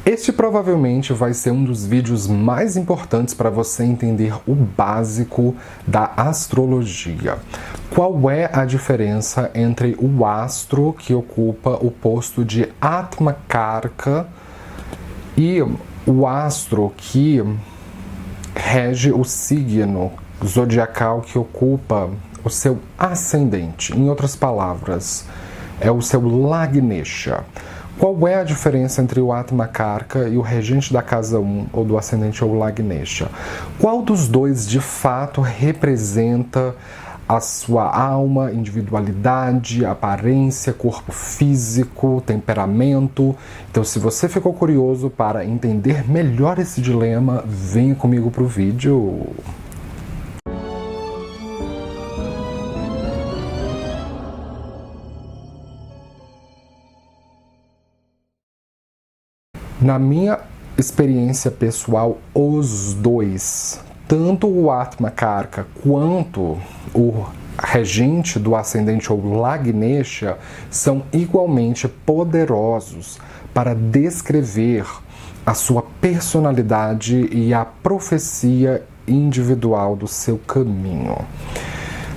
Este provavelmente vai ser um dos vídeos mais importantes para você entender o básico da astrologia. Qual é a diferença entre o astro que ocupa o posto de Atma Karka e o astro que rege o signo zodiacal que ocupa o seu ascendente? Em outras palavras, é o seu Lagnesha. Qual é a diferença entre o Atma Karka e o regente da casa 1 ou do ascendente ou Lagnesha? Qual dos dois de fato representa a sua alma, individualidade, aparência, corpo físico, temperamento? Então, se você ficou curioso para entender melhor esse dilema, venha comigo para o vídeo. Na minha experiência pessoal, os dois, tanto o Atma Karka quanto o regente do ascendente ou Lagnesha, são igualmente poderosos para descrever a sua personalidade e a profecia individual do seu caminho.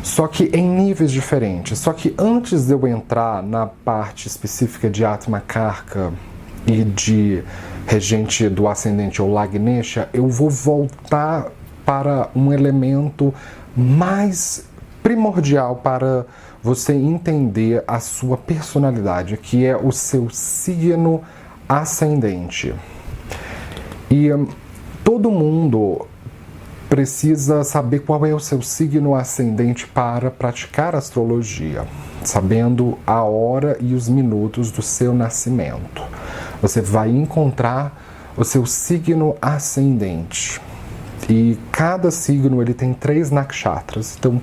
Só que em níveis diferentes. Só que antes de eu entrar na parte específica de Atma Karka e de regente do ascendente ou Lagnesha, eu vou voltar para um elemento mais primordial para você entender a sua personalidade, que é o seu signo ascendente. E todo mundo precisa saber qual é o seu signo ascendente para praticar astrologia, sabendo a hora e os minutos do seu nascimento. Você vai encontrar o seu signo ascendente. E cada signo ele tem 3 nakshatras. Então,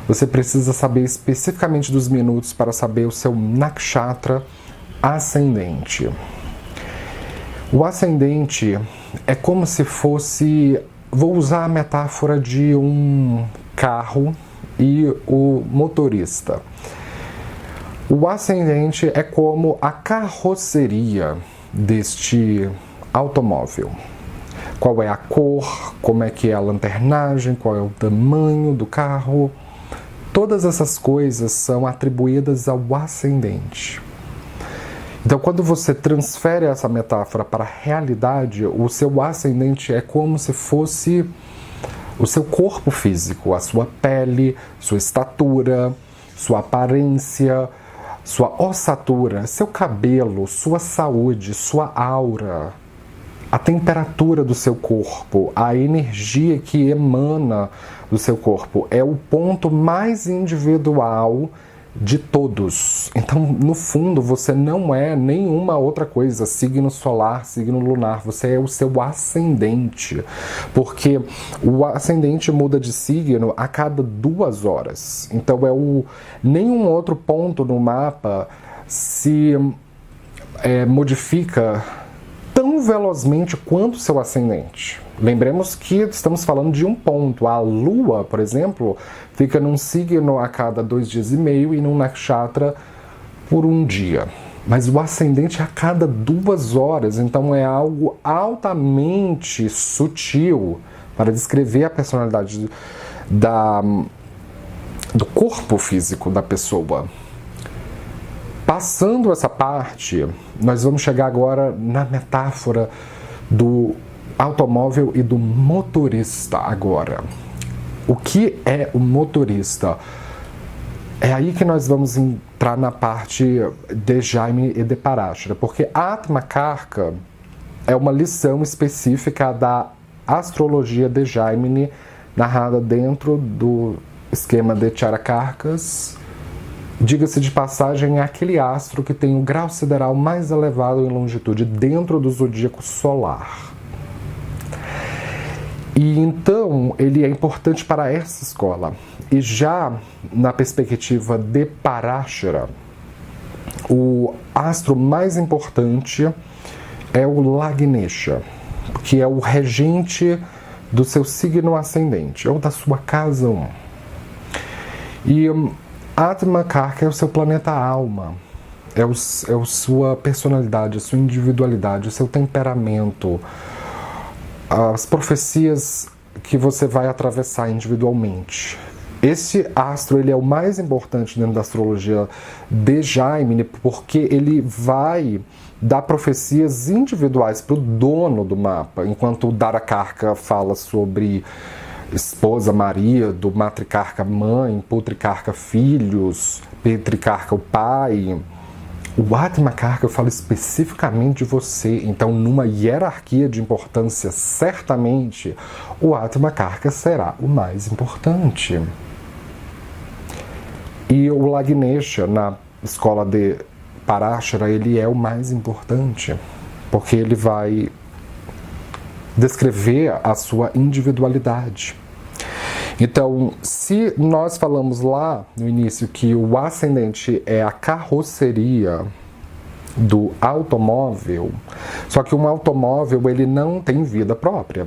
você precisa saber especificamente dos minutos para saber o seu nakshatra ascendente. O ascendente é como se fosse... Vou usar a metáfora de um carro e o motorista. O ascendente é como a carroceria deste automóvel. Qual é a cor, como é que é a lanternagem, qual é o tamanho do carro. Todas essas coisas são atribuídas ao ascendente. Então, quando você transfere essa metáfora para a realidade, o seu ascendente é como se fosse o seu corpo físico, a sua pele, sua estatura, sua aparência, sua ossatura, seu cabelo, sua saúde, sua aura, a temperatura do seu corpo, a energia que emana do seu corpo. É o ponto mais individual de todos. Então, no fundo, você não é nenhuma outra coisa, signo solar, signo lunar, você é o seu ascendente, porque o ascendente muda de signo a cada 2 horas. Então, nenhum outro ponto no mapa se modifica tão velozmente quanto o seu ascendente. Lembremos que estamos falando de um ponto. A Lua, por exemplo, fica num signo a cada 2 dias e meio e num nakshatra por 1 dia. Mas o ascendente é a cada 2 horas, então é algo altamente sutil para descrever a personalidade do corpo físico da pessoa. Passando essa parte, nós vamos chegar agora na metáfora do automóvel e do motorista agora. O que é o motorista? É aí que nós vamos entrar na parte de Jaime e de Parashara, porque Atma Karka é uma lição específica da astrologia de Jaime, narrada dentro do esquema de Charakarkas. Diga-se de passagem, é aquele astro que tem o grau sideral mais elevado em longitude dentro do zodíaco solar. E então, ele é importante para essa escola. E já na perspectiva de Parashara, o astro mais importante é o Lagnesha, que é o regente do seu signo ascendente, ou da sua casa 1. E Atma Karka é o seu planeta alma. é a sua personalidade, a sua individualidade, o seu temperamento, as profecias que você vai atravessar individualmente. Esse astro ele é o mais importante dentro da astrologia de Jaime, porque ele vai dar profecias individuais para o dono do mapa, enquanto o Dharakarka fala sobre esposa, marido, matricarca mãe, putricarca filhos, petricarca o pai. O Atmakarka fala especificamente de você, então numa hierarquia de importância, certamente o Atmakarka será o mais importante. E o Lagnesha, na escola de Parashara, ele é o mais importante, porque ele vai descrever a sua individualidade. Então, se nós falamos lá no início que o ascendente é a carroceria do automóvel, só que um automóvel ele não tem vida própria.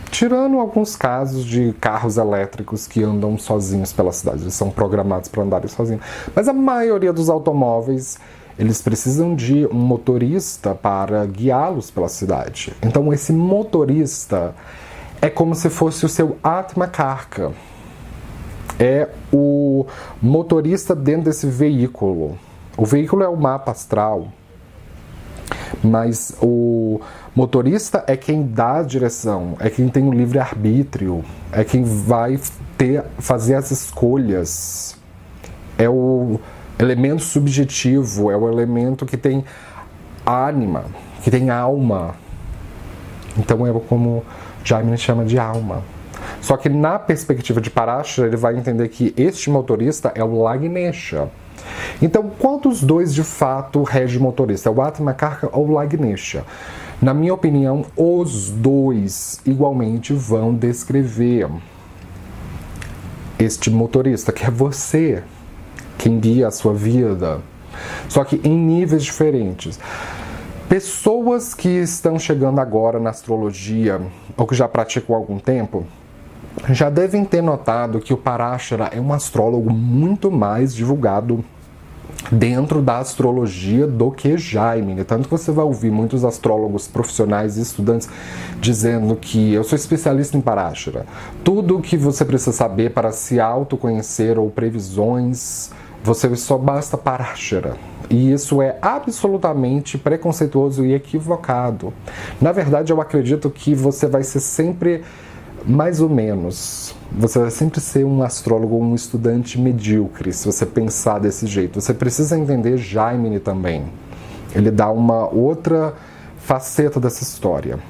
Tirando alguns casos de carros elétricos que andam sozinhos pela cidade, eles são programados para andarem sozinhos. Mas a maioria dos automóveis, eles precisam de um motorista para guiá-los pela cidade. Então esse motorista é como se fosse o seu Atmakarka. É o motorista dentro desse veículo. O veículo é o mapa astral, mas o motorista é quem dá a direção, é quem tem o livre-arbítrio, é quem vai fazer as escolhas. É o elemento subjetivo, é o elemento que tem ânima, que tem alma. Então é como Jaime chama de alma. Só que na perspectiva de Parashara, ele vai entender que este motorista é o Lagnesha. Então, qual dos dois de fato rege o motorista? É o Atmakarka ou o Lagnesha? Na minha opinião, os dois igualmente vão descrever este motorista, que é você, quem guia a sua vida. Só que em níveis diferentes. Pessoas que estão chegando agora na astrologia, ou que já praticam há algum tempo, já devem ter notado que o Parashara é um astrólogo muito mais divulgado dentro da astrologia do que Jaime. Tanto que você vai ouvir muitos astrólogos profissionais e estudantes dizendo que eu sou especialista em Parashara. Tudo o que você precisa saber para se autoconhecer ou previsões, você só basta Parashara. E isso é absolutamente preconceituoso e equivocado. Na verdade, eu acredito que você vai ser sempre mais ou menos. Você vai sempre ser um astrólogo, um estudante medíocre, se você pensar desse jeito. Você precisa entender Jaime também. Ele dá uma outra faceta dessa história.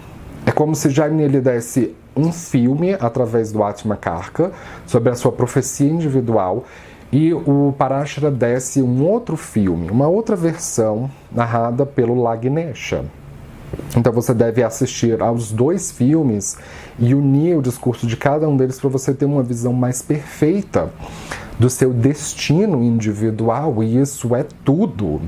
É como se Jaime ele desse um filme através do Atmakarka sobre a sua profecia individual e o Parashara desse um outro filme, uma outra versão narrada pelo Lagnesha. Então você deve assistir aos dois filmes e unir o discurso de cada um deles para você ter uma visão mais perfeita do seu destino individual, e isso é tudo.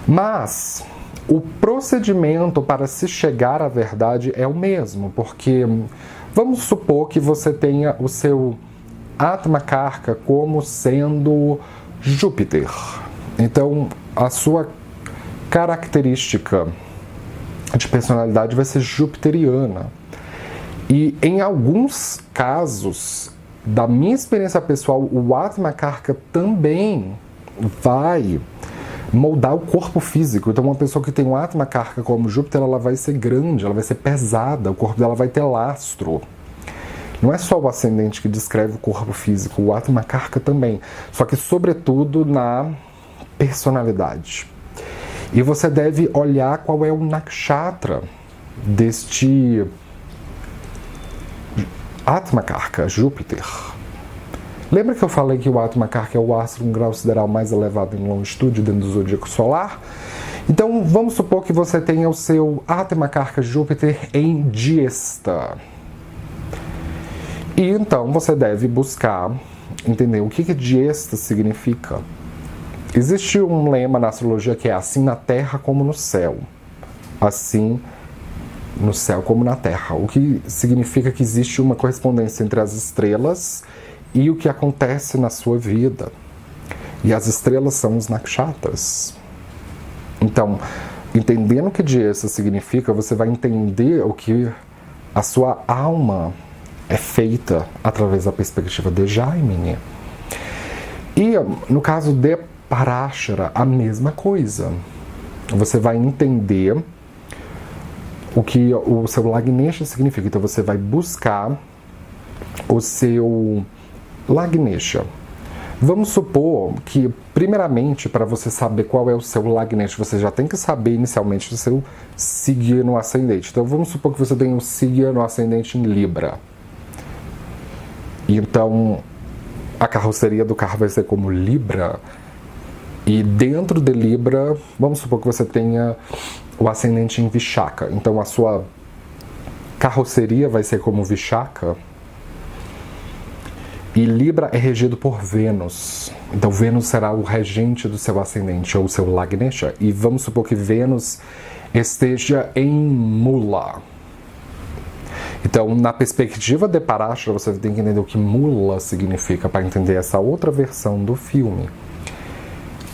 Mas o procedimento para se chegar à verdade é o mesmo, porque vamos supor que você tenha o seu Atmakarka como sendo Júpiter. Então a sua característica de personalidade vai ser jupiteriana. E em alguns casos, da minha experiência pessoal, o Atmakarka também vai moldar o corpo físico. Então uma pessoa que tem um Atmakarka como Júpiter, ela vai ser grande, ela vai ser pesada, o corpo dela vai ter lastro. Não é só o ascendente que descreve o corpo físico, o Atmakarka também. Só que sobretudo na personalidade. E você deve olhar qual é o nakshatra deste Atmakarka, Júpiter. Lembra que eu falei que o Atmakarka é o astro em grau sideral mais elevado em longitude dentro do zodíaco solar? Então vamos supor que você tenha o seu Atmakarka Júpiter em Diesta. E então você deve buscar entender o que Diesta significa. Existe um lema na astrologia que é assim na terra como no céu. Assim no céu como na terra. O que significa que existe uma correspondência entre as estrelas e o que acontece na sua vida. E as estrelas são os nakshatras. Então, entendendo o que Jyeshtha significa, você vai entender o que a sua alma é feita através da perspectiva de Jaimini. E no caso de Parashara, a mesma coisa. Você vai entender o que o seu Lagnesha significa. Então você vai buscar o seu Lagnesha. Vamos supor que, primeiramente, para você saber qual é o seu Lagnesha, você já tem que saber inicialmente o seu signo ascendente. Então vamos supor que você tem um signo ascendente em Libra. Então a carroceria do carro vai ser como Libra. E dentro de Libra, vamos supor que você tenha o ascendente em Vishaka. Então a sua carroceria vai ser como Vishaka. E Libra é regido por Vênus. Então Vênus será o regente do seu ascendente, ou seu Lagnesha. E vamos supor que Vênus esteja em Mula. Então, na perspectiva de Parashara, você tem que entender o que Mula significa para entender essa outra versão do filme.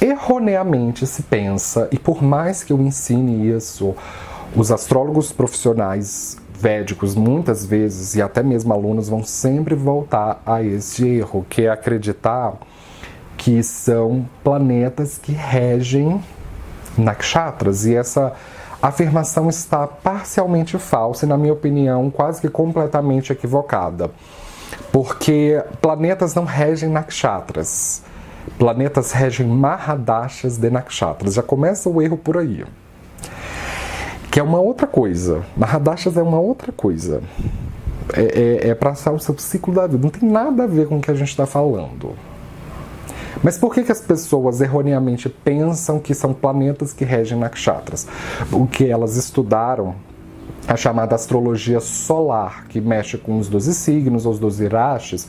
Erroneamente se pensa, e por mais que eu ensine isso, os astrólogos profissionais védicos, muitas vezes, e até mesmo alunos, vão sempre voltar a esse erro, que é acreditar que são planetas que regem nakshatras. E essa afirmação está parcialmente falsa e, na minha opinião, quase que completamente equivocada. Porque planetas não regem nakshatras. Planetas regem mahadashas de nakshatras. Já começa o erro por aí. Que é uma outra coisa. Mahadashas é uma outra coisa. É para achar o seu ciclo da vida. Não tem nada a ver com o que a gente está falando. Mas por que as pessoas erroneamente pensam que são planetas que regem nakshatras? Porque elas estudaram a chamada astrologia solar, que mexe com os 12 signos, ou os 12 rashis.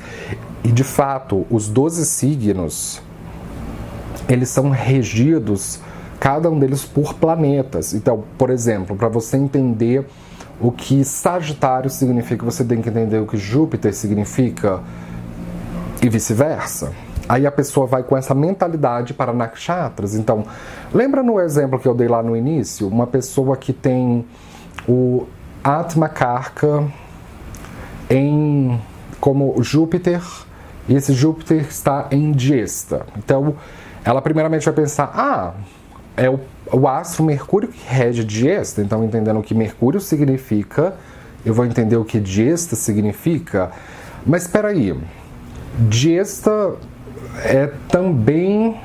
E, de fato, os 12 signos, eles são regidos, cada um deles, por planetas. Então, por exemplo, para você entender o que Sagitário significa, você tem que entender o que Júpiter significa e vice-versa. Aí a pessoa vai com essa mentalidade para nakshatras. Então, lembra no exemplo que eu dei lá no início? Uma pessoa que tem o Atma Karka como Júpiter, e esse Júpiter está em Jyeshtha. Então, ela primeiramente vai pensar, é o astro Mercúrio que rege Jyeshtha. Então, entendendo o que Mercúrio significa, eu vou entender o que Jyeshtha significa. Mas espera aí, Jyeshtha também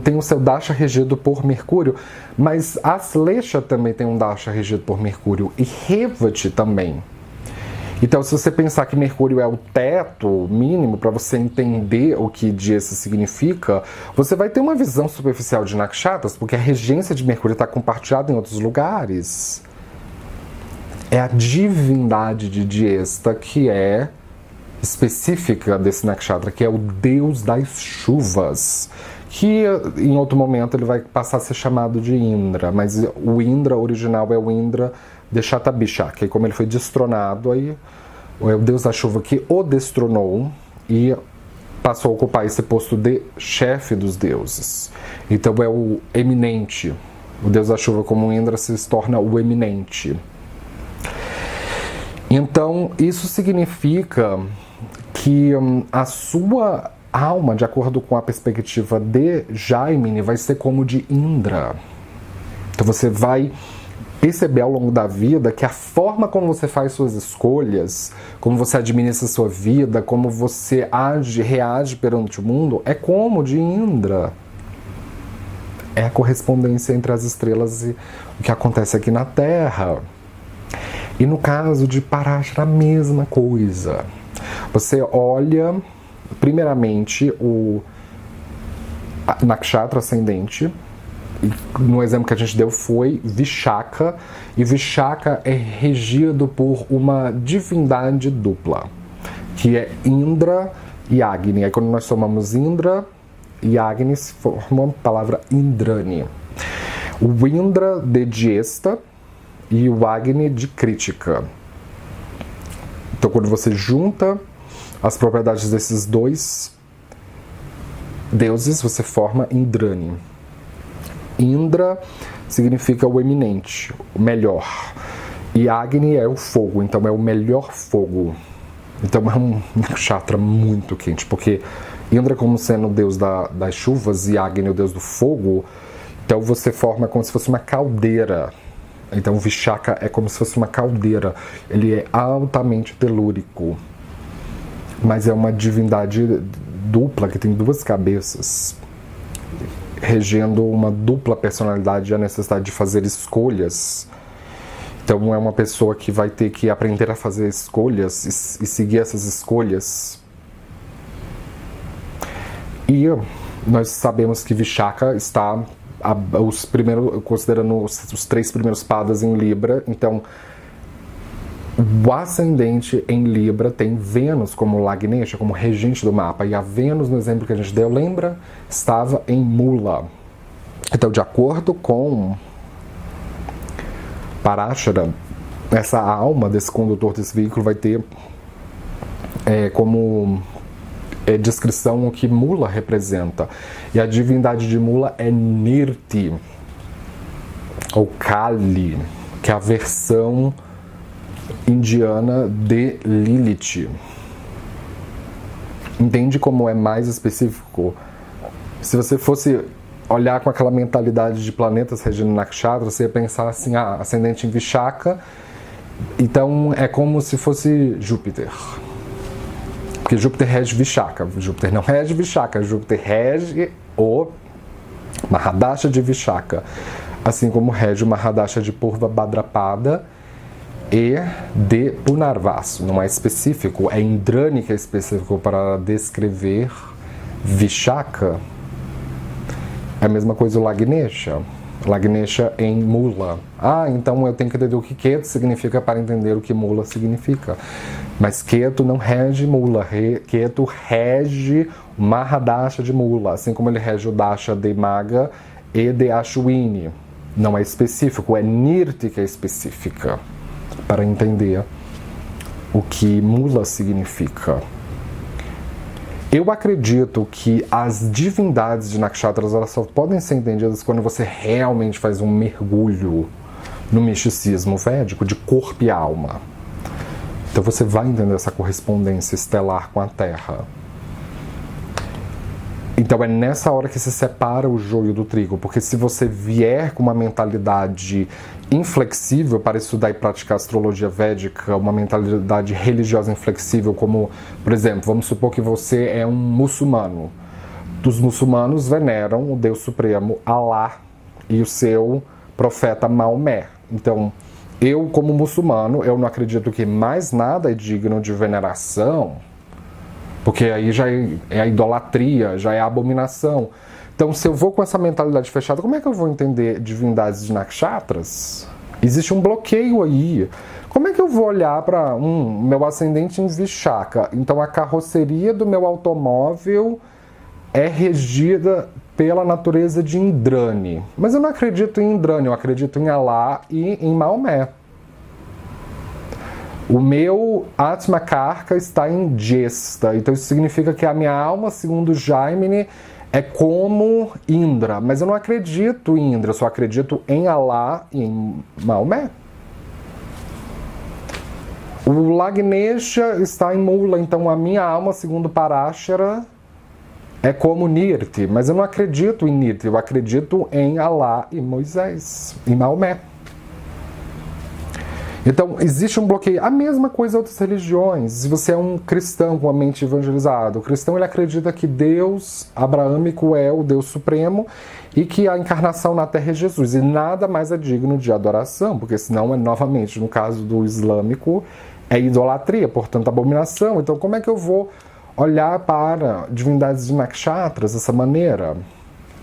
tem o seu dasha regido por Mercúrio, mas Aslesha também tem um dasha regido por Mercúrio, e Revati também. Então, se você pensar que Mercúrio é o teto mínimo para você entender o que Jyeshtha significa, você vai ter uma visão superficial de nakshatras, porque a regência de Mercúrio está compartilhada em outros lugares. É a divindade de Jyeshtha que é específica desse nakshatra, que é o deus das chuvas, que em outro momento ele vai passar a ser chamado de Indra, mas o Indra original é o Indra de Shatabisha, que como ele foi destronado, aí é o deus da chuva que o destronou e passou a ocupar esse posto de chefe dos deuses. Então é o eminente, o deus da chuva como Indra se torna o eminente. Então isso significa que a sua alma, de acordo com a perspectiva de Jaimini, vai ser como de Indra. Então você vai perceber ao longo da vida que a forma como você faz suas escolhas, como você administra sua vida, como você reage perante o mundo, é como de Indra. É a correspondência entre as estrelas e o que acontece aqui na Terra. E no caso de Parashara, a mesma coisa. Você olha, primeiramente, o nakshatra ascendente, e no exemplo que a gente deu foi Vishaka, e Vishaka é regido por uma divindade dupla, que é Indra e Agni. Aí quando nós somamos Indra e Agni, se forma a palavra Indrani. O Indra de Jyeshtha e o Agni de Kritika. Então, quando você junta as propriedades desses dois deuses, você forma Indrani. Indra significa o eminente, o melhor. E Agni é o fogo, então é o melhor fogo. Então é um nakshatra muito quente, porque Indra, como sendo o deus das chuvas, e Agni o deus do fogo, então você forma como se fosse uma caldeira. Então Vishaka é como se fosse uma caldeira. Ele é altamente telúrico. Mas é uma divindade dupla, que tem duas cabeças, regendo uma dupla personalidade e a necessidade de fazer escolhas. Então é uma pessoa que vai ter que aprender a fazer escolhas e seguir essas escolhas. E nós sabemos que Vishaka está considerando os 3 primeiros padas em Libra. Então o ascendente em Libra tem Vênus como Lagnesha, como regente do mapa. E a Vênus, no exemplo que a gente deu, lembra? Estava em Mula. Então, de acordo com Parashara, essa alma desse condutor desse veículo vai ter como descrição o que Mula representa. E a divindade de Mula é Nirti, ou Kali, que é a versão indiana de Lilith. Entende como é mais específico? Se você fosse olhar com aquela mentalidade de planetas regendo nakshatra, você ia pensar assim, ascendente em Vishaka, então é como se fosse Júpiter. Porque Júpiter rege Vishaka. Júpiter não rege Vishaka, Júpiter rege o Mahadasha de Vishaka. Assim como rege o Mahadasha de Purva Bhadrapada e de Punarvasu. Não é específico, é Indrani que é específico para descrever Vishaka. É a mesma coisa o Lagnesha. Lagnesha em Mula. Então eu tenho que entender o que Ketu significa para entender o que Mula significa. Mas Ketu não rege Mula. Ketu rege o Mahadasha de Mula, assim como ele rege o Dasha de Maga e de Ashwini. Não é específico, é Nirti que é específica, para entender o que Mula significa. Eu acredito que as divindades de nakshatras elas só podem ser entendidas quando você realmente faz um mergulho no misticismo védico de corpo e alma. Então você vai entender essa correspondência estelar com a Terra. Então é nessa hora que se separa o joio do trigo, porque se você vier com uma mentalidade inflexível para estudar e praticar astrologia védica, uma mentalidade religiosa inflexível, como, por exemplo, vamos supor que você é um muçulmano. Os muçulmanos veneram o Deus Supremo, Alá, e o seu profeta Maomé. Então, eu como muçulmano, eu não acredito que mais nada é digno de veneração, porque aí já é a idolatria, já é a abominação. Então, se eu vou com essa mentalidade fechada, como é que eu vou entender divindades de nakshatras? Existe um bloqueio aí. Como é que eu vou olhar para meu ascendente em Vishaka? Então, a carroceria do meu automóvel é regida pela natureza de Indrani. Mas eu não acredito em Indrani, eu acredito em Alá e em Maomé. O meu Atma Karka está em Jesta, então isso significa que a minha alma, segundo Jaimini, é como Indra, mas eu não acredito em Indra, eu só acredito em Alá e em Maomé. O Lagnesha está em Mula, então a minha alma, segundo Parashara, é como Nirti, mas eu não acredito em Nirti, eu acredito em Alá e Moisés, em Maomé. Então, existe um bloqueio. A mesma coisa em outras religiões. Se você é um cristão com a mente evangelizada, o cristão ele acredita que Deus abraâmico é o Deus Supremo e que a encarnação na Terra é Jesus. E nada mais é digno de adoração, porque senão é novamente, no caso do islâmico, é idolatria, portanto abominação. Então, como é que eu vou olhar para divindades de nakshatras dessa maneira?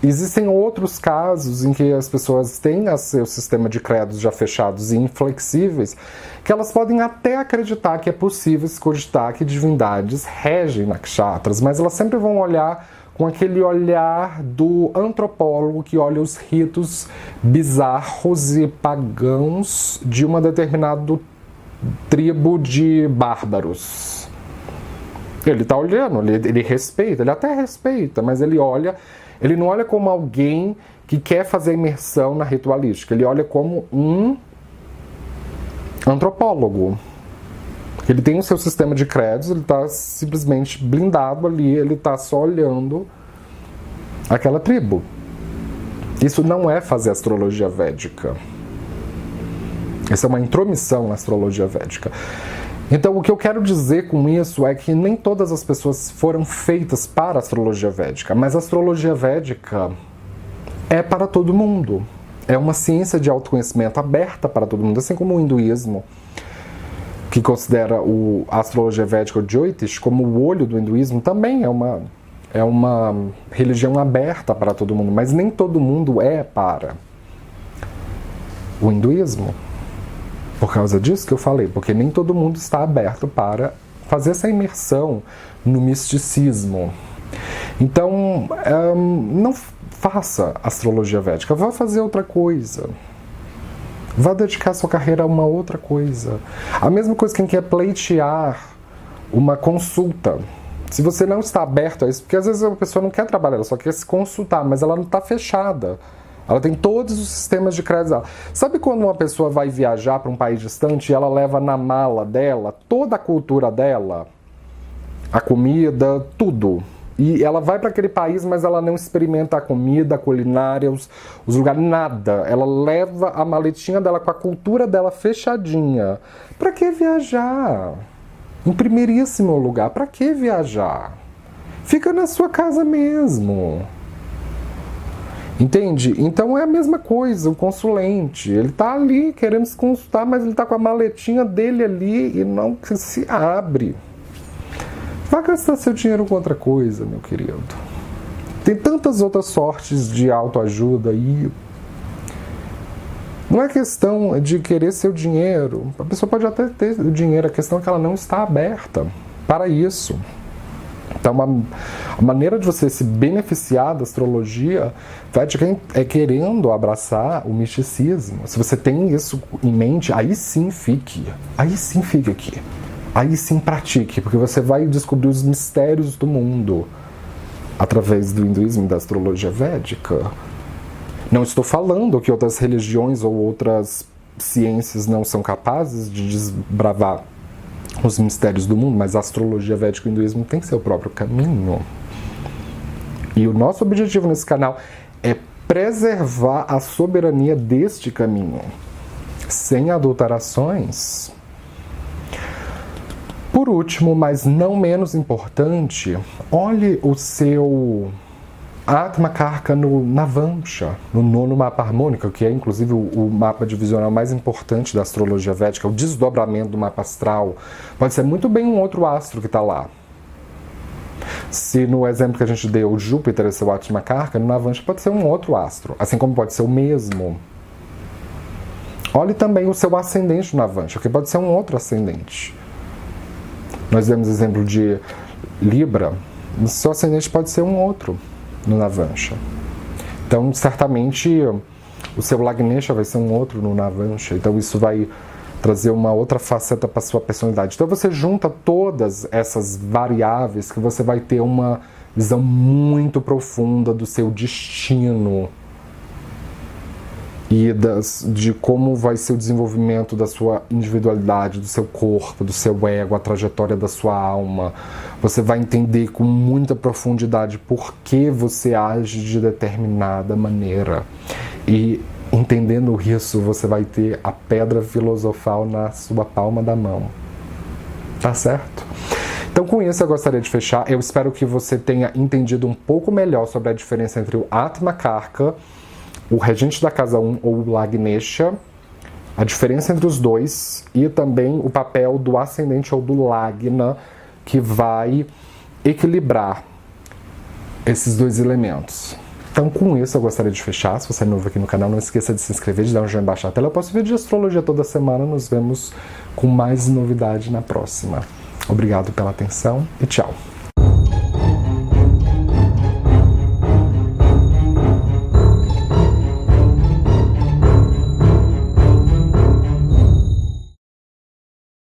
Existem outros casos em que as pessoas têm seu sistema de credos já fechados e inflexíveis, que elas podem até acreditar que é possível se cogitar que divindades regem nakshatras, mas elas sempre vão olhar com aquele olhar do antropólogo que olha os ritos bizarros e pagãos de uma determinada tribo de bárbaros. Ele tá olhando, ele respeita, ele até respeita, mas ele não olha como alguém que quer fazer imersão na ritualística, ele olha como um antropólogo. Ele tem o seu sistema de créditos, ele está simplesmente blindado ali, ele está só olhando aquela tribo. Isso não é fazer astrologia védica. Isso é uma intromissão na astrologia védica. Então, o que eu quero dizer com isso é que nem todas as pessoas foram feitas para a astrologia védica, mas a astrologia védica é para todo mundo. É uma ciência de autoconhecimento aberta para todo mundo, assim como o hinduísmo, que considera a astrologia védica, o Jyotish, como o olho do hinduísmo, também é uma religião aberta para todo mundo, mas nem todo mundo é para o hinduísmo. Por causa disso que eu falei, porque nem todo mundo está aberto para fazer essa imersão no misticismo. Então, não faça astrologia védica, vá fazer outra coisa. Vá dedicar sua carreira a uma outra coisa. A mesma coisa quem quer pleitear uma consulta. Se você não está aberto a isso, porque às vezes a pessoa não quer trabalhar, ela só quer se consultar, mas ela não está fechada. Ela tem todos os sistemas de crédito dela. Sabe quando uma pessoa vai viajar para um país distante e ela leva na mala dela toda a cultura dela? A comida, tudo. E ela vai para aquele país, mas ela não experimenta a comida, a culinária, os lugares, nada. Ela leva a maletinha dela com a cultura dela fechadinha. Para que viajar? Em primeiríssimo lugar, para que viajar? Fica na sua casa mesmo. Entende? Então é a mesma coisa, o consulente. Ele está ali querendo se consultar, mas ele está com a maletinha dele ali e não se abre. Vai gastar seu dinheiro com outra coisa, meu querido. Tem tantas outras sortes de autoajuda aí. Não é questão de querer seu dinheiro. A pessoa pode até ter o dinheiro, a questão é que ela não está aberta para isso. Então, a maneira de você se beneficiar da astrologia védica é querendo abraçar o misticismo. Se você tem isso em mente, aí sim fique. Aí sim fique aqui. Aí sim pratique, porque você vai descobrir os mistérios do mundo através do hinduísmo e da astrologia védica. Não estou falando que outras religiões ou outras ciências não são capazes de desbravar os mistérios do mundo, mas a astrologia védica e o hinduísmo tem seu próprio caminho. E o nosso objetivo nesse canal é preservar a soberania deste caminho, sem adulterações. Por último, mas não menos importante, olhe o seu Atma Karka no Navamsha, no nono mapa harmônico, que é inclusive o mapa divisional mais importante da astrologia védica, o desdobramento do mapa astral. Pode ser muito bem um outro astro que está lá. Se no exemplo que a gente deu, o Júpiter é seu Atma Karka, no Navamsha pode ser um outro astro, assim como pode ser o mesmo. Olhe também o seu ascendente no Navamsha, que pode ser um outro ascendente. Nós demos exemplo de Libra, o seu ascendente pode ser um outro no Navamsha. Então, certamente, o seu Lagnesha vai ser um outro no Navamsha. Então, isso vai trazer uma outra faceta para a sua personalidade. Então, você junta todas essas variáveis que você vai ter uma visão muito profunda do seu destino e de como vai ser o desenvolvimento da sua individualidade, do seu corpo, do seu ego, a trajetória da sua alma. Você vai entender com muita profundidade por que você age de determinada maneira. E entendendo isso, você vai ter a pedra filosofal na sua palma da mão. Tá certo? Então, com isso, eu gostaria de fechar. Eu espero que você tenha entendido um pouco melhor sobre a diferença entre o Atma Karka, o regente da casa 1 ou o Lagnesha, a diferença entre os dois e também o papel do ascendente ou do Lagna, que vai equilibrar esses dois elementos. Então, com isso, eu gostaria de fechar. Se você é novo aqui no canal, não esqueça de se inscrever, de dar um joinha embaixo na tela. Eu posto vídeo de astrologia toda semana. Nos vemos com mais novidade na próxima. Obrigado pela atenção e tchau!